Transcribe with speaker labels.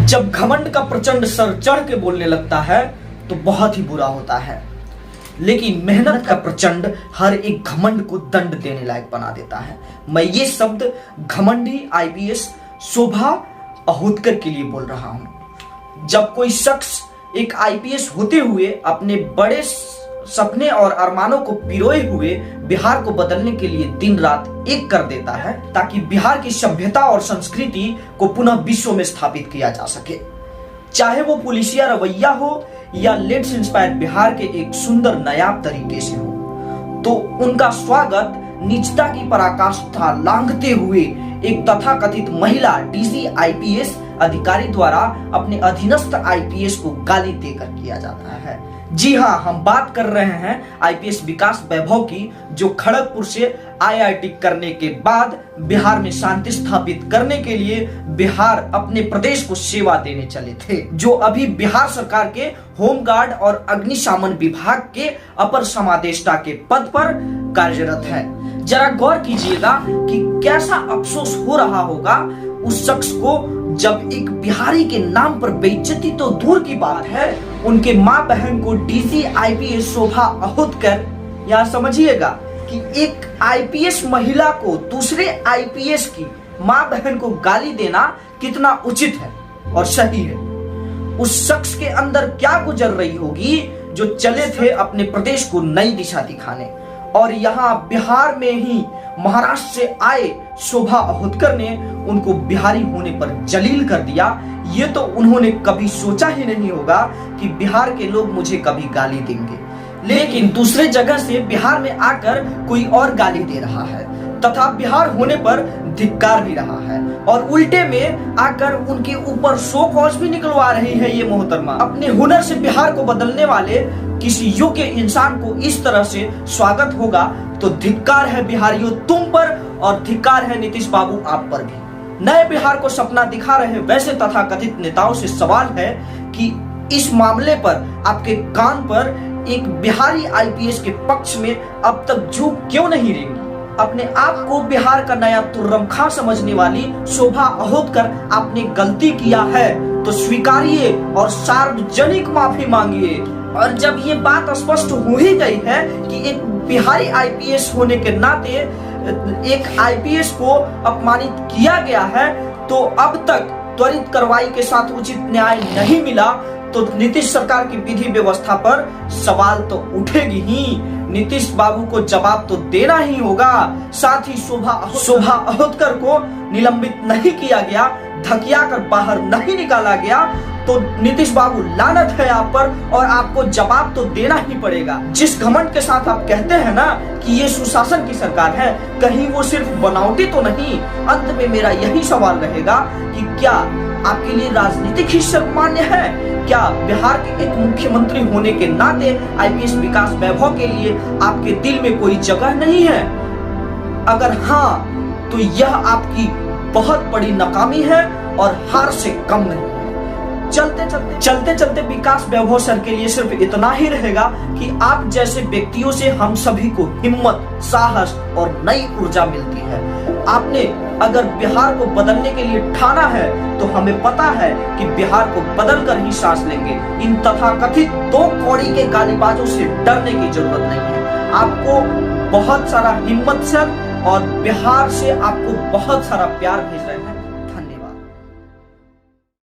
Speaker 1: जब घमंड का प्रचंड सर चढ़ के बोलने लगता है तो बहुत ही बुरा होता है, लेकिन मेहनत का प्रचंड हर एक घमंड को दंड देने लायक बना देता है। मैं ये शब्द घमंडी आईपीएस शोभा अहोतकर के लिए बोल रहा हूं। जब कोई शख्स एक आईपीएस होते हुए अपने बड़े सपने और अरमानों को पिरोए हुए बिहार को बदलने के लिए दिन रात एक कर देता है ताकि बिहार की सभ्यता और संस्कृति को पुनः विश्व में स्थापित किया जा सके, चाहे वो पुलिसिया रवैया हो या लेट्स इंस्पायर बिहार के एक सुंदर नायाब तरीके से हो, तो उनका स्वागत निजता की पराकाष्ठा लांघते हुए एक तथाकथित महिला डीसी आईपीएस अधिकारी द्वारा अपने अधीनस्थ आईपीएस को गाली देकर किया जाता है। जी हाँ, हम बात कर रहे हैं आईपीएस विकास वैभव की, जो खड़गपुर से आईआईटी करने के बाद बिहार में शांति स्थापित करने के लिए बिहार अपने प्रदेश को सेवा देने चले थे, जो अभी बिहार सरकार के होमगार्ड और अग्निशमन विभाग के अपर समादेष्टा के पद पर कार्यरत है। जरा गौर कीजिएगा कि कैसा अफसोस हो रहा होगा उस शख्स को जब एक बिहारी के नाम पर बेइज्जती तो दूर की बात है, उनके माँ बहन को डीसी आईपीएस शोभा अहोतकर, यहाँ समझिएगा कि एक आईपीएस महिला को दूसरे आईपीएस की माँ बहन को गाली देना कितना उचित है और सही है। उस शख्स के अंदर क्या गुजर रही होगी जो चले थे अपने प्रदेश को नई दिशा दिखाने, और यहाँ बिहार में ही महाराष्ट्र से आए शोभा अहोतकर ने उनको बिहारी होने पर जलील कर दिया। ये तो उन्होंने कभी सोचा ही नहीं होगा कि बिहार के लोग मुझे कभी गाली देंगे, लेकिन दूसरे जगह से बिहार में आकर कोई और गाली दे रहा है तथा बिहार होने पर धिक्कार भी रहा है, और उल्टे में आकर उनके ऊपर शो कॉज भी निकलवा रही है ये मोहतरमा। अपने हुनर से बिहार को बदलने वाले किसी योग्य इंसान को इस तरह से स्वागत होगा तो धिक्कार है बिहारियों तुम पर, और धिक्कार है नीतीश बाबू आप पर भी। नए बिहार को सपना दिखा रहे वैसे तथाकथित नेताओं से सवाल है कि इस मामले पर आपके कान पर एक बिहारी आईपीएस के पक्ष में अब तक जू क्यों नहीं रेंगी? अपने आप को बिहार का नया तुर्रम खां समझने वाली शोभा अहोतकर, आपने गलती किया है तो स्वीकारिए और सार्वजनिक माफी मांगिए। और जब ये बात स्पष्ट हो ही गई है कि एक बिहारी आईपीएस होने के नाते एक आईपीएस को अपमानित किया गया है, तो अब तक त्वरित कार्रवाई के साथ उचित न्याय नहीं मिला तो नीतीश सरकार की विधि व्यवस्था पर सवाल तो उठेगी ही। नीतीश बाबू को जवाब तो देना ही होगा। साथ ही शोभा अहोतकर को निलंबित नहीं किया गया, धकिया कर बाहर नहीं निकाला गया, तो नीतीश बाबू लानत है आप पर और आपको जवाब तो देना ही पड़ेगा। जिस घमंड के साथ आप कहते हैं ना कि ये सुशासन की सरकार है, कहीं वो सिर्फ बनावटी तो नहीं? अंत में मेरा यही सवाल रहेगा कि क्या आपके लिए राजनीतिक ही सर्वमान्य है? क्या बिहार के एक मुख्यमंत्री होने के नाते आईपीएस विकास वैभव के लिए आपके दिल में कोई जगह नहीं है? अगर हाँ, तो यह आपकी बहुत बड़ी नाकामी है और हार से कम नहीं। चलते चलते विकास वैभव सर के लिए सिर्फ इतना ही रहेगा कि आप जैसे व्यक्तियों से हम सभी को हिम्मत, साहस और नई ऊर्जा मिलती है। आपने अगर बिहार को बदलने के लिए ठाना है तो हमें पता है कि बिहार को बदल कर ही सांस लेंगे। इन तथाकथित दो कौड़ी के गालीबाजों से डरने की जरूरत नहीं है। आपको बहुत सारा हिम्मत सर, और बिहार से आपको बहुत सारा प्यार भेज रहे हैं।